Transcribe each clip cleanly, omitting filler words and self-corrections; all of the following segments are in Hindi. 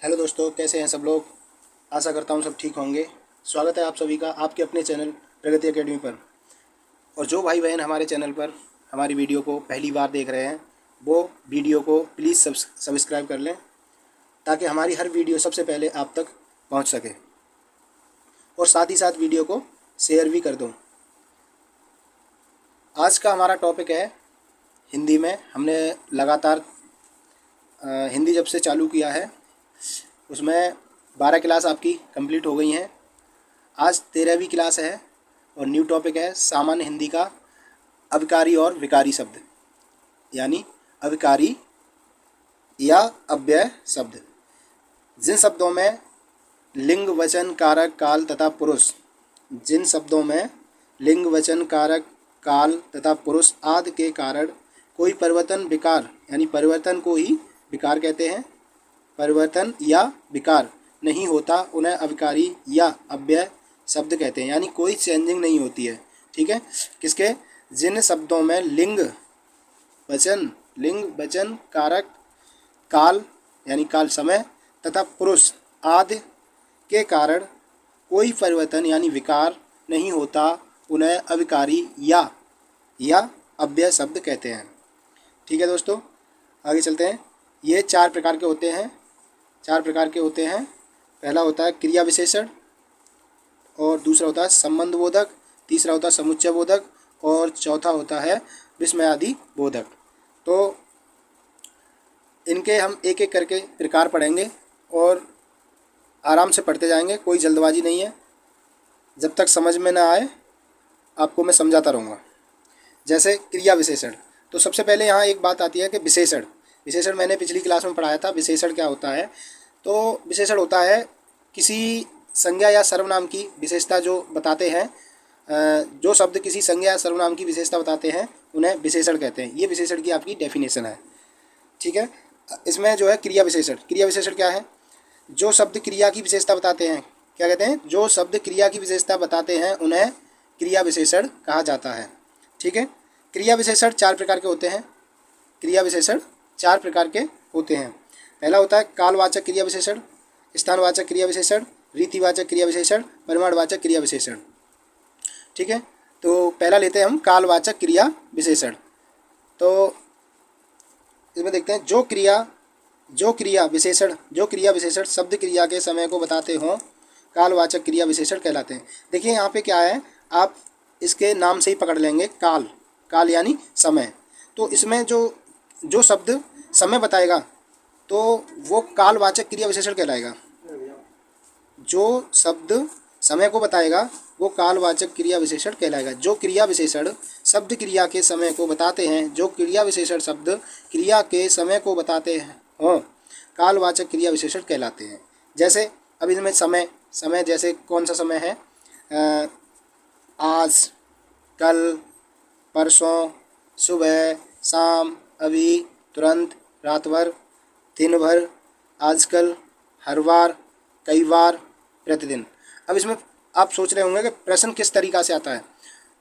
हेलो दोस्तों, कैसे हैं सब लोग। आशा करता हूँ सब ठीक होंगे। स्वागत है आप सभी का आपके अपने चैनल प्रगति एकेडमी पर। और जो भाई बहन हमारे चैनल पर हमारी वीडियो को पहली बार देख रहे हैं वो वीडियो को प्लीज़ सब्सक्राइब कर लें, ताकि हमारी हर वीडियो सबसे पहले आप तक पहुँच सके। और साथ ही साथ वीडियो को शेयर भी कर दूँ। आज का हमारा टॉपिक है हिंदी में। हमने लगातार हिंदी जब से चालू किया है उसमें 12 क्लास आपकी कंप्लीट हो गई हैं। आज 13वीं क्लास है और न्यू टॉपिक है सामान्य हिंदी का अविकारी और विकारी शब्द, यानी अविकारी या अव्यय शब्द। जिन शब्दों में लिंग, वचन, कारक, काल तथा पुरुष जिन शब्दों में लिंग, वचन, कारक, काल तथा पुरुष आदि के कारण कोई परिवर्तन, विकार यानी परिवर्तन को ही विकार कहते हैं, परिवर्तन या विकार नहीं होता, उन्हें अविकारी या अव्यय शब्द कहते हैं। यानी कोई चेंजिंग नहीं होती है। ठीक है। किसके? जिन शब्दों में लिंग, वचन, कारक, काल यानी काल, समय तथा पुरुष आदि के कारण कोई परिवर्तन यानी विकार नहीं होता, उन्हें अविकारी या अव्यय शब्द कहते हैं। ठीक है दोस्तों, आगे चलते हैं। ये चार प्रकार के होते हैं। पहला होता है क्रिया विशेषण, और दूसरा होता है संबंध बोधक, तीसरा होता है समुच्चय बोधक, और चौथा होता है विस्मयादि बोधक। तो इनके हम एक एक करके प्रकार पढ़ेंगे और आराम से पढ़ते जाएंगे, कोई जल्दबाजी नहीं है। जब तक समझ में ना आए आपको मैं समझाता रहूँगा। जैसे क्रिया विशेषण, तो सबसे पहले यहाँ एक बात आती है कि विशेषण मैंने पिछली क्लास में पढ़ाया था। विशेषण क्या होता है? तो विशेषण होता है किसी संज्ञा या सर्वनाम की विशेषता जो बताते हैं। जो शब्द किसी संज्ञा या सर्वनाम की विशेषता बताते हैं उन्हें विशेषण कहते हैं। ये विशेषण की आपकी डेफिनेशन है। ठीक है। इसमें जो है क्रिया विशेषण क्या है? जो शब्द क्रिया की विशेषता बताते हैं, क्या कहते हैं? जो शब्द क्रिया की विशेषता बताते हैं उन्हें क्रिया विशेषण कहा जाता है। ठीक है। क्रिया विशेषण चार प्रकार के होते हैं। पहला होता है कालवाचक क्रिया विशेषण, स्थानवाचक क्रिया विशेषण, रीतिवाचक क्रिया विशेषण, परिमाणवाचक क्रिया विशेषण। ठीक है। तो पहला लेते हैं हम कालवाचक क्रिया विशेषण। तो इसमें देखते हैं जो क्रिया विशेषण शब्द क्रिया के समय को बताते हों कालवाचक क्रिया विशेषण कहलाते हैं। देखिए यहाँ पे क्या है, आप इसके नाम से ही पकड़ लेंगे। काल यानी समय। तो इसमें जो शब्द समय बताएगा तो वो कालवाचक क्रिया विशेषण कहलाएगा। जो शब्द समय को बताएगा वो कालवाचक क्रिया विशेषण कहलाएगा। जो क्रिया विशेषण शब्द क्रिया के समय को बताते हैं, जो क्रिया विशेषण शब्द क्रिया के समय को बताते हैं हों कालवाचक क्रिया विशेषण कहलाते हैं। जैसे अब इसमें समय जैसे कौन सा समय है? आज, कल, परसों, सुबह, शाम, अभी, तुरंत, रात भर, दिन भर, आजकल, हर बार, कई बार, प्रतिदिन। अब इसमें आप सोच रहे होंगे कि प्रश्न किस तरीक़ा से आता है,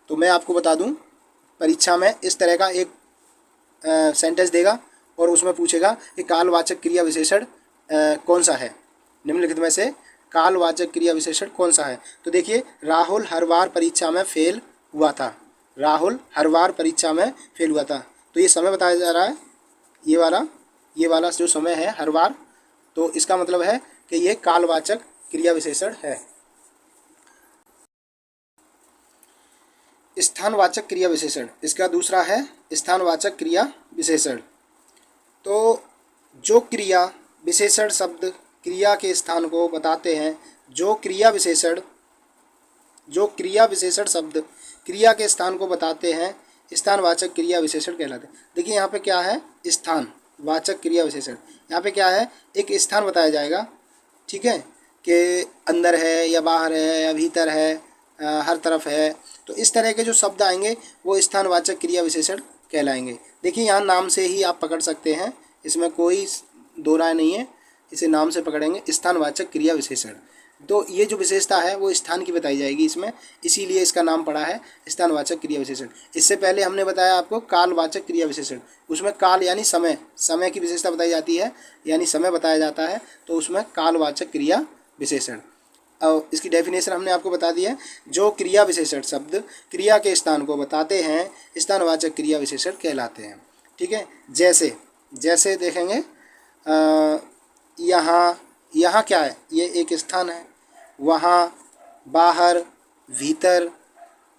तो मैं आपको बता दूं। परीक्षा में इस तरह का एक सेंटेंस देगा और उसमें पूछेगा कि कालवाचक क्रिया विशेषण कौन सा है, निम्नलिखित में से कालवाचक क्रिया विशेषण कौन सा है? तो देखिए, राहुल हर बार परीक्षा में फेल हुआ था। तो ये समय बताया जा रहा है, ये वाला जो समय है हर बार, तो इसका मतलब है कि ये कालवाचक क्रिया विशेषण है। स्थानवाचक क्रिया विशेषण, इसका दूसरा है स्थानवाचक क्रिया विशेषण। तो जो क्रिया विशेषण शब्द क्रिया के स्थान को बताते हैं, जो क्रिया विशेषण शब्द क्रिया के स्थान को बताते हैं स्थानवाचक क्रिया विशेषण कहलाते हैं। देखिए यहाँ पे क्या है? स्थानवाचक क्रिया विशेषण। यहाँ पे क्या है? एक स्थान बताया जाएगा, ठीक है, कि अंदर है या बाहर है या भीतर है, हर तरफ है। तो इस तरह के जो शब्द आएंगे वो स्थानवाचक क्रिया विशेषण कहलाएंगे। देखिए यहाँ नाम से ही आप पकड़ सकते हैं, इसमें कोई दो राय नहीं है, इसे नाम से पकड़ेंगे, स्थानवाचक क्रिया विशेषण। तो ये जो विशेषता है वो स्थान की बताई जाएगी इसमें, इसीलिए इसका नाम पड़ा है स्थानवाचक क्रिया विशेषण। इससे पहले हमने बताया आपको कालवाचक क्रिया विशेषण, उसमें काल यानी समय, समय की विशेषता बताई जाती है, यानी समय बताया जाता है, तो उसमें कालवाचक क्रिया विशेषण। और इसकी डेफिनेशन हमने आपको बता दी है, जो क्रिया विशेषण शब्द क्रिया के स्थान को बताते हैं स्थानवाचक क्रिया विशेषण कहलाते हैं। ठीक है, जैसे जैसे देखेंगे यहाँ, यहाँ क्या है, ये एक स्थान है, वहाँ, बाहर, भीतर,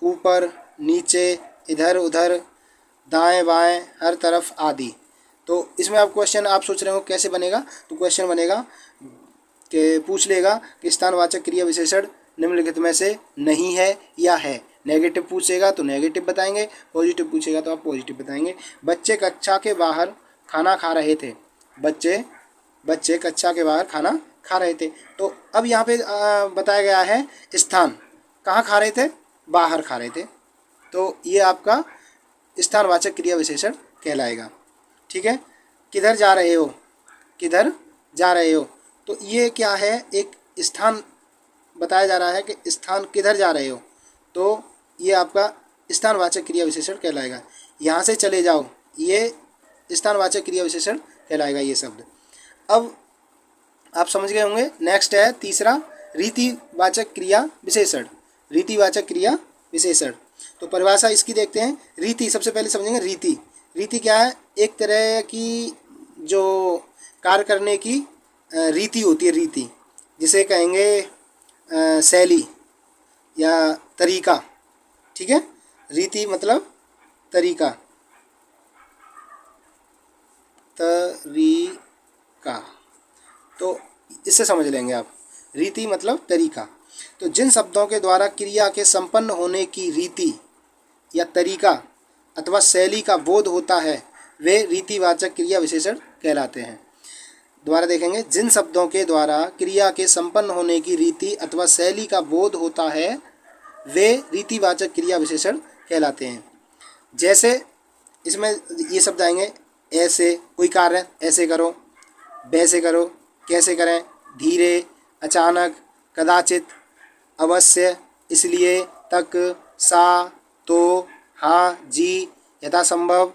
ऊपर, नीचे, इधर उधर, दाएं बाएं, हर तरफ आदि। तो इसमें आप क्वेश्चन आप सोच रहे हो कैसे बनेगा, तो क्वेश्चन बनेगा कि पूछ लेगा कि स्थानवाचक क्रिया विशेषण निम्नलिखित में से नहीं है या है। नेगेटिव पूछेगा तो नेगेटिव बताएंगे, पॉजिटिव पूछेगा तो आप पॉजिटिव बताएंगे। बच्चे कक्षा के बाहर खाना खा रहे थे, बच्चे कक्षा के बाहर खाना खा रहे थे। तो अब यहाँ पे बताया गया है स्थान, कहाँ खा रहे थे, बाहर खा रहे थे, तो ये आपका स्थानवाचक क्रिया विशेषण कहलाएगा। ठीक है, किधर जा रहे हो, किधर जा रहे हो, तो ये क्या है, एक स्थान बताया जा रहा है कि स्थान किधर जा रहे हो, तो ये आपका स्थानवाचक क्रिया विशेषण कहलाएगा। यहाँ से चले जाओ, ये स्थानवाचक क्रिया विशेषण कहलाएगा ये शब्द। अब आप समझ गए होंगे। नेक्स्ट है तीसरा, रीतिवाचक क्रिया विशेषण। रीतिवाचक क्रिया विशेषण, तो परिभाषा इसकी देखते हैं। रीति, सबसे पहले समझेंगे रीति। रीति क्या है, एक तरह की जो कार्य करने की रीति होती है, रीति जिसे कहेंगे शैली या तरीका। ठीक है, रीति मतलब तरीका, तरीका, तो इससे समझ लेंगे आप, रीति मतलब तरीका। तो जिन शब्दों के द्वारा क्रिया के संपन्न होने की रीति या तरीका अथवा शैली का बोध होता है वे रीतिवाचक क्रिया विशेषण कहलाते हैं। दोबारा देखेंगे, जिन शब्दों के द्वारा क्रिया के संपन्न होने की रीति अथवा शैली का बोध होता है वे रीतिवाचक क्रिया विशेषण कहलाते हैं। जैसे इसमें ये शब्द आएंगे, ऐसे, कोई कार्य ऐसे करो, वैसे करो, कैसे करें, धीरे, अचानक, कदाचित, अवश्य, इसलिए, तक, सा, तो, हाँ, जी, यथासंभव,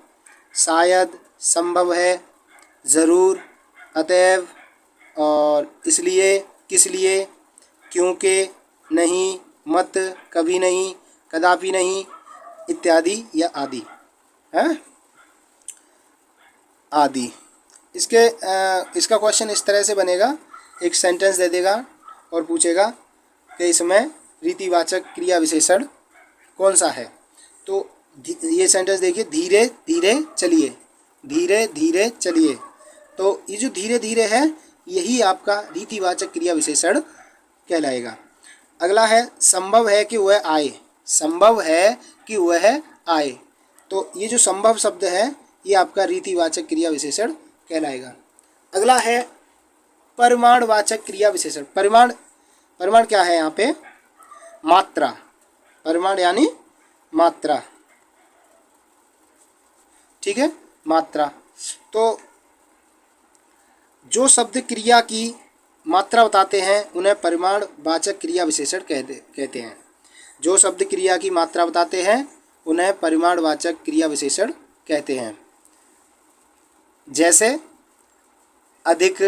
शायद, संभव है, ज़रूर, अतएव, और इसलिए, किस लिए, क्योंकि, नहीं, मत, कभी नहीं, कदापि नहीं, इत्यादि या आदि है, आदि। इसका क्वेश्चन इस तरह से बनेगा, एक सेंटेंस दे देगा और पूछेगा कि इसमें रीतिवाचक क्रिया विशेषण कौन सा है। तो ये सेंटेंस देखिए, धीरे धीरे चलिए, धीरे धीरे चलिए, तो ये जो धीरे धीरे है यही आपका रीतिवाचक क्रिया विशेषण कहलाएगा। अगला है, संभव है कि वह आए, संभव है कि वह आए, तो ये जो संभव शब्द है ये आपका रीतिवाचक क्रिया विशेषण कहलाएगा। अगला है परिमाणवाचक क्रिया विशेषण। परिमाण क्या है यहाँ पे, मात्रा, परिमाण यानी मात्रा। ठीक है, मात्रा, तो जो शब्द क्रिया की मात्रा बताते हैं उन्हें परिमाणवाचक क्रिया विशेषण कहते हैं। जो शब्द क्रिया की मात्रा बताते हैं उन्हें परिमाणवाचक क्रिया विशेषण कहते हैं। जैसे अधिक,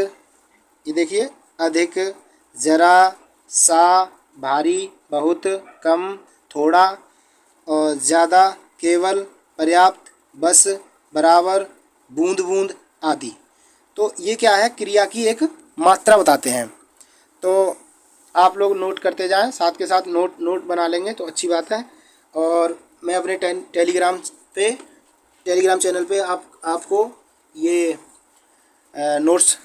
ये देखिए, अधिक, जरा, सा, भारी, बहुत, कम, थोड़ा, और ज़्यादा, केवल, पर्याप्त, बस, बराबर, बूंद बूंद आदि। तो ये क्या है, क्रिया की एक मात्रा बताते हैं। तो आप लोग नोट करते जाएं, साथ के साथ नोट बना लेंगे तो अच्छी बात है। और मैं अपने टेलीग्राम चैनल पे आपको ये नोट्स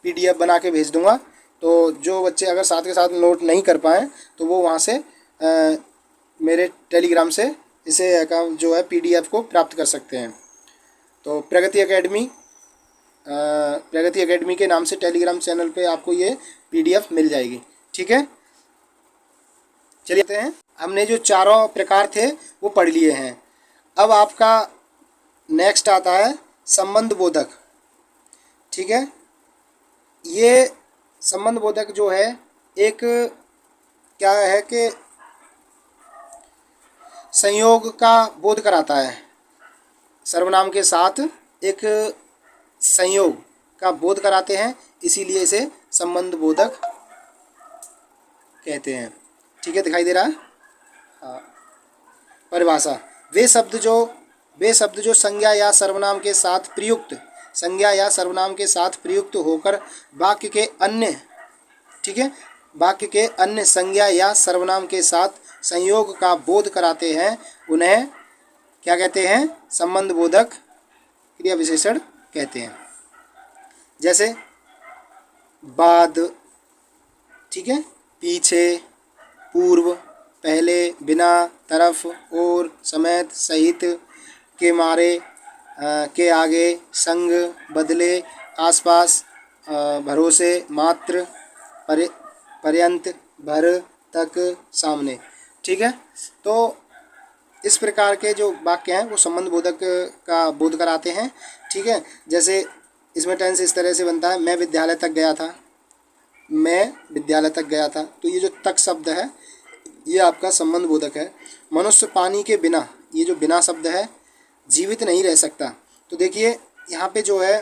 PDF बना के भेज दूंगा। तो जो बच्चे अगर साथ के साथ नोट नहीं कर पाएँ तो वो वहाँ से मेरे टेलीग्राम से इसे जो है PDF को प्राप्त कर सकते हैं। तो प्रगति एकेडमी के नाम से टेलीग्राम चैनल पे आपको ये PDF मिल जाएगी। ठीक है, चलिए हैं, हमने जो चारों प्रकार थे वो पढ़ लिए हैं। अब आपका नेक्स्ट आता है संबंध बोधक। ठीक है, ये संबंध बोधक जो है एक क्या है कि संयोग का बोध कराता है। सर्वनाम के साथ एक संयोग का बोध कराते हैं, इसीलिए इसे संबंध बोधक कहते हैं। ठीक है, दिखाई दे रहा है। हाँ, परिभाषा। वे शब्द जो संज्ञा या सर्वनाम के साथ प्रयुक्त होकर वाक्य के अन्य, ठीक है, वाक्य के अन्य संज्ञा या सर्वनाम के साथ संयोग का बोध कराते हैं, उन्हें क्या कहते हैं? संबंध बोधक क्रिया विशेषण कहते हैं। जैसे बाद, ठीक है, पीछे, पूर्व, पहले, बिना, तरफ, और, समेत, सहित, के मारे, के आगे, संग, बदले, आसपास, भरोसे, मात्र, पर्यंत, भर, तक, सामने। ठीक है, तो इस प्रकार के जो वाक्य हैं वो संबंध बोधक का बोध कराते हैं। ठीक है, जैसे इसमें टेंस इस तरह से बनता है, मैं विद्यालय तक गया था, मैं विद्यालय तक गया था। तो ये जो तक शब्द है ये आपका संबंध बोधक है। मनुष्य पानी के बिना, ये जो बिना शब्द है, जीवित नहीं रह सकता। तो देखिए यहाँ पे जो है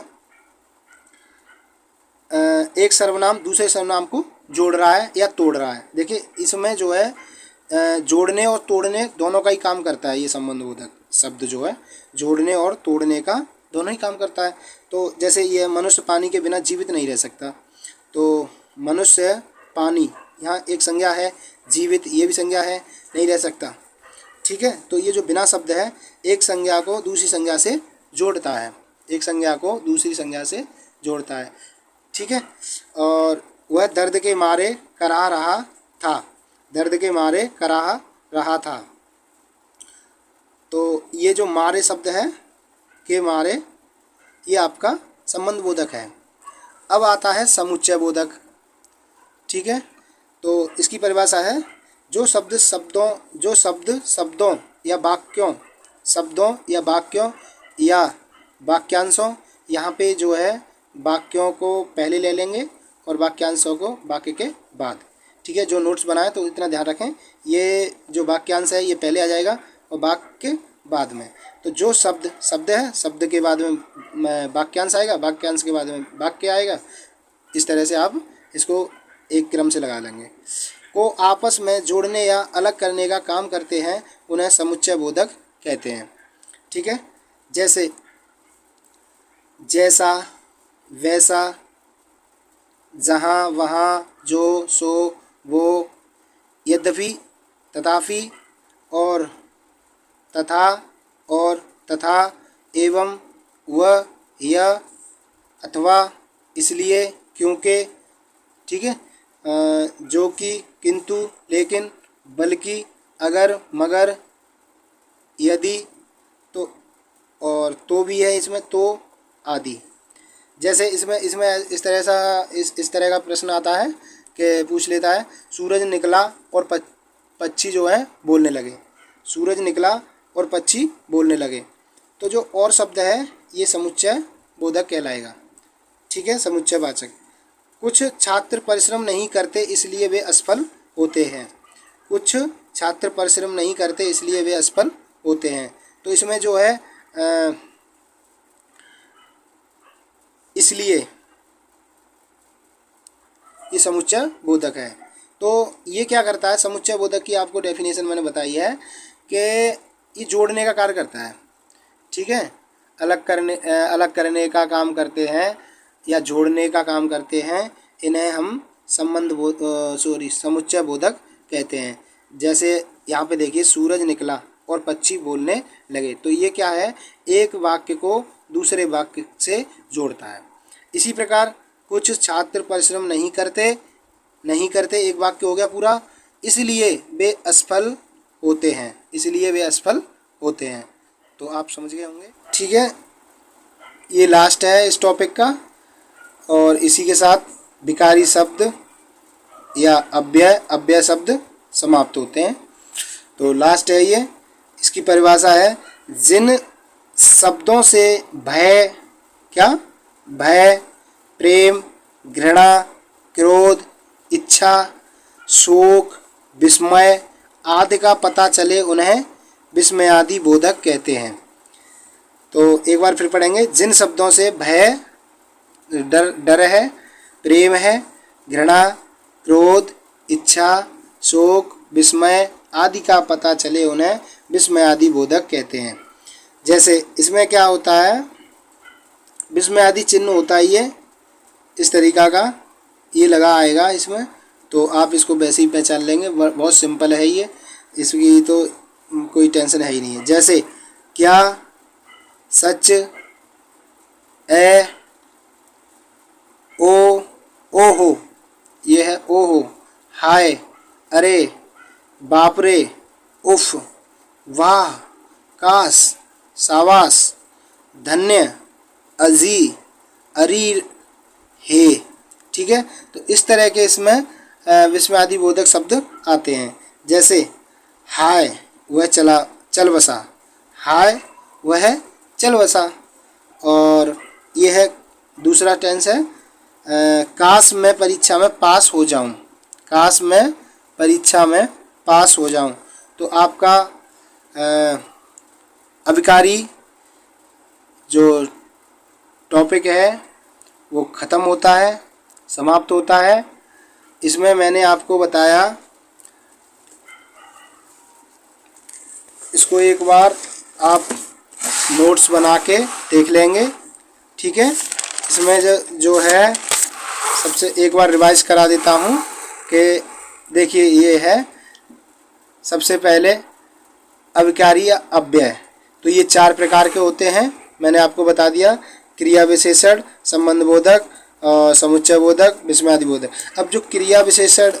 एक सर्वनाम दूसरे सर्वनाम को जोड़ रहा है या तोड़ रहा है। देखिए इसमें जो है जोड़ने और तोड़ने दोनों का ही काम करता है। ये संबंध बोधक शब्द जो है जोड़ने और तोड़ने का दोनों ही काम करता है। तो जैसे ये मनुष्य पानी के बिना जीवित नहीं रह सकता, तो मनुष्य, पानी, यहाँ एक संज्ञा है, जीवित ये भी संज्ञा है, नहीं रह सकता। ठीक है, तो ये जो बिना शब्द है एक संज्ञा को दूसरी संज्ञा से जोड़ता है, एक संज्ञा को दूसरी संज्ञा से जोड़ता है। ठीक है, और वह दर्द के मारे कराह रहा था, दर्द के मारे कराह रहा था। तो ये जो मारे शब्द है, के मारे, ये आपका संबंध बोधक है। अब आता है समुच्चय बोधक। ठीक है, तो इसकी परिभाषा है जो शब्द शब्दों या वाक्यों, शब्दों या वाक्यों या वाक्यांशों, यहाँ पे जो है वाक्यों को पहले ले लेंगे और वाक्यांशों को वाक्य के बाद। ठीक है, जो नोट्स बनाए तो इतना ध्यान रखें, ये जो वाक्यांश है ये पहले आ जाएगा और वाक्य बाद में। तो जो शब्द है, शब्द के बाद में वाक्यांश आएगा, वाक्यांश के बाद में वाक्य आएगा। इस तरह से आप इसको एक क्रम से लगा लेंगे। को आपस में जोड़ने या अलग करने का काम करते हैं, उन्हें समुच्चय बोधक कहते हैं। ठीक है, जैसे जैसा, वैसा, जहाँ, वहाँ, जो, सो, वो, यद्यपि, तथापि, और, तथा, और, तथा, एवं, वह, यह, अथवा, इसलिए, क्योंकि। ठीक है, जो कि, किंतु, लेकिन, बल्कि, अगर, मगर, यदि, तो, और तो भी है इसमें, तो, आदि। जैसे इसमें इस तरह का प्रश्न आता है कि पूछ लेता है, सूरज निकला और पक्षी जो है बोलने लगे, सूरज निकला और पक्षी बोलने लगे। तो जो और शब्द है ये समुच्चय बोधक कहलाएगा। ठीक है, समुच्चय वाचक। कुछ छात्र परिश्रम नहीं करते इसलिए वे असफल होते हैं, कुछ छात्र परिश्रम नहीं करते इसलिए वे असफल होते हैं। तो इसमें जो है इसलिए ये समुच्चय बोधक है। तो ये क्या करता है, समुच्चय बोधक की आपको डेफिनेशन मैंने बताई है कि ये जोड़ने का कार्य करता है। ठीक है, अलग करने का काम करते हैं या जोड़ने का काम करते हैं, इन्हें हम समुच्चय बोधक कहते हैं। जैसे यहाँ पे देखिए, सूरज निकला और पक्षी बोलने लगे। तो ये क्या है, एक वाक्य को दूसरे वाक्य से जोड़ता है। इसी प्रकार कुछ छात्र परिश्रम नहीं करते एक वाक्य हो गया पूरा, इसलिए वे असफल होते हैं, इसलिए वे असफल होते हैं। तो आप समझ गए होंगे। ठीक है, ये लास्ट है इस टॉपिक का, और इसी के साथ विकारी शब्द या अव्यय शब्द समाप्त होते हैं। तो लास्ट है ये, इसकी परिभाषा है, जिन शब्दों से भय, प्रेम, घृणा, क्रोध, इच्छा, शोक, विस्मय आदि का पता चले उन्हें विस्मयादि बोधक कहते हैं। तो एक बार फिर पढ़ेंगे। जिन शब्दों से भय डर है, प्रेम है, घृणा, क्रोध, इच्छा, शोक, विस्मय आदि का पता चले उन्हें विस्मयादि बोधक कहते हैं। जैसे इसमें क्या होता है, विस्मयादि चिन्ह होता ही है इस तरीका का, ये लगा आएगा इसमें, तो आप इसको वैसे ही पहचान लेंगे। बहुत सिंपल है ये, इसकी तो कोई टेंशन है ही नहीं है। जैसे क्या, सच, ए, ओ, ओहो, ये है ओहो, हाय, अरे, बापरे, उफ, वाह, काश, शाबाश, धन्य, अजी, अरीर, हे। ठीक है, तो इस तरह के इसमें विस्मयादि बोधक शब्द आते हैं। जैसे हाय वह चल बसा, हाय वह चल बसा। और ये है दूसरा टेंस है, काश मैं परीक्षा में पास हो जाऊं, काश मैं परीक्षा में पास हो जाऊं। तो आपका अभिकारी जो टॉपिक है वो ख़त्म होता है, समाप्त होता है। इसमें मैंने आपको बताया, इसको एक बार आप नोट्स बना के देख लेंगे। ठीक है, इसमें जो है सबसे एक बार रिवाइज करा देता हूँ कि देखिए ये है सबसे पहले अभिकारी या अव्यय। तो ये 4 प्रकार के होते हैं, मैंने आपको बता दिया। क्रिया विशेषण, संबंध बोधक, समुच्चय बोधक, विस्मयादि बोधक। अब जो क्रिया विशेषण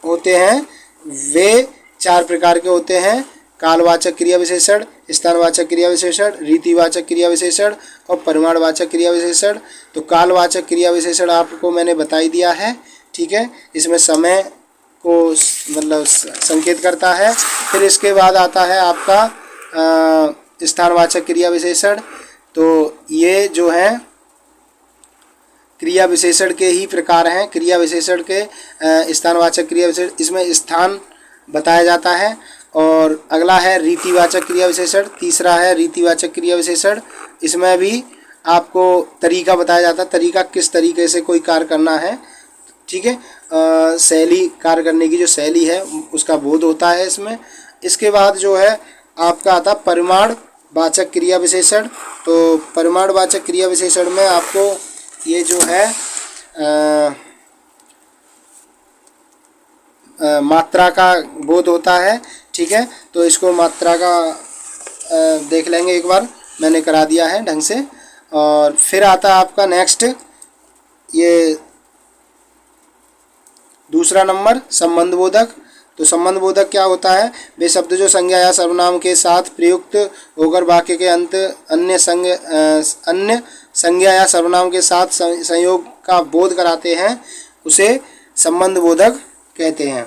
होते हैं वे 4 प्रकार के होते हैं। कालवाचक क्रिया विशेषण, स्थानवाचक क्रिया विशेषण, रीतिवाचक क्रिया विशेषण और परिमाणवाचक क्रिया विशेषण। तो कालवाचक क्रिया विशेषण आपको मैंने बता ही दिया है। ठीक है, इसमें समय को मतलब संकेत करता है। फिर इसके बाद आता है आपका स्थानवाचक क्रिया विशेषण। तो ये जो है क्रिया विशेषण के ही प्रकार हैं। क्रिया विशेषण के स्थानवाचक क्रिया विशेषण, इसमें स्थान बताया जाता है। और अगला है रीतिवाचक क्रिया विशेषण, तीसरा है रीतिवाचक क्रिया विशेषण। इसमें भी आपको तरीका बताया जाता है, तरीका किस तरीके से कोई कार्य करना है। ठीक है, शैली, कार्य करने की जो शैली है उसका बोध होता है इसमें। इसके बाद जो है आपका आता परिमाणवाचक क्रिया विशेषण। तो परिमाणवाचक क्रिया विशेषण में आपको ये जो है मात्रा का बोध होता है। ठीक है, तो इसको मात्रा का देख लेंगे एक बार, मैंने करा दिया है ढंग से। और फिर आता है आपका नेक्स्ट, ये दूसरा नंबर संबंध बोधक। तो संबंध बोधक क्या होता है, वे शब्द जो संज्ञा या सर्वनाम के साथ प्रयुक्त होकर वाक्य के अंत अन्य संज्ञा या सर्वनाम के साथ संयोग का बोध कराते हैं, उसे संबंध बोधक कहते हैं।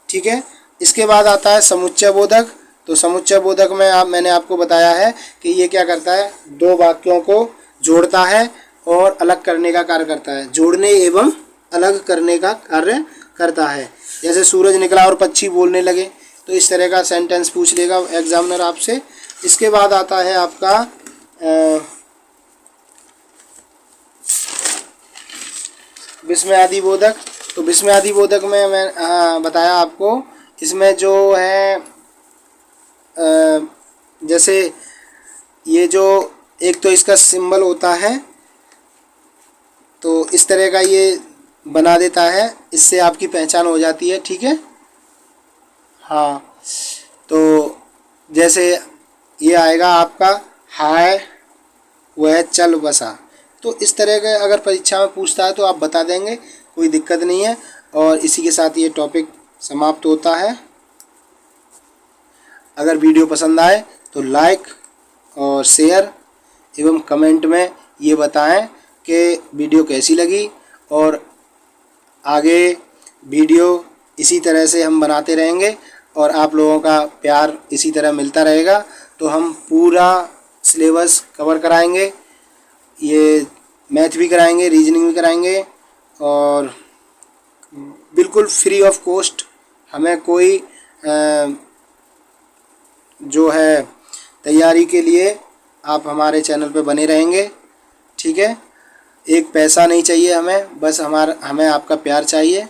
ठीक है, इसके बाद आता है समुच्चय बोधक। तो समुच्चय बोधक में मैंने आपको बताया है कि ये क्या करता है, 2 वाक्यों को जोड़ता है और अलग करने का कार्य करता है, जोड़ने एवं अलग करने का कार्य करता है। जैसे सूरज निकला और पक्षी बोलने लगे, तो इस तरह का सेंटेंस पूछ लेगा एग्जामिनर आपसे। इसके बाद आता है आपका विस्मयादि बोधक। तो विस्मयादि बोधक में मैं बताया आपको, इसमें जो है जैसे ये जो एक तो इसका सिंबल होता है, तो इस तरह का ये बना देता है, इससे आपकी पहचान हो जाती है। ठीक है, हाँ, तो जैसे ये आएगा आपका हाय वह चल बसा। तो इस तरह के अगर परीक्षा में पूछता है तो आप बता देंगे, कोई दिक्कत नहीं है। और इसी के साथ ये टॉपिक समाप्त होता है। अगर वीडियो पसंद आए तो लाइक और शेयर एवं कमेंट में ये बताएं कि वीडियो कैसी लगी, और आगे वीडियो इसी तरह से हम बनाते रहेंगे और आप लोगों का प्यार इसी तरह मिलता रहेगा। तो हम पूरा सिलेबस कवर कराएंगे, ये मैथ भी कराएंगे, रीजनिंग भी कराएंगे, और बिल्कुल फ्री ऑफ कॉस्ट हमें कोई जो है तैयारी के लिए आप हमारे चैनल पे बने रहेंगे, ठीक है। एक पैसा नहीं चाहिए हमें, बस हमें आपका प्यार चाहिए।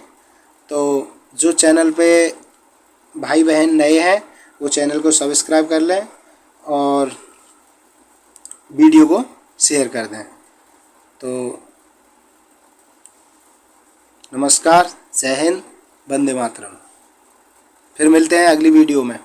तो जो चैनल पे भाई बहन नए हैं वो चैनल को सब्सक्राइब कर लें और वीडियो को शेयर कर दें। तो नमस्कार, जय हिंद, वंदे मातरम। फिर मिलते हैं अगली वीडियो में।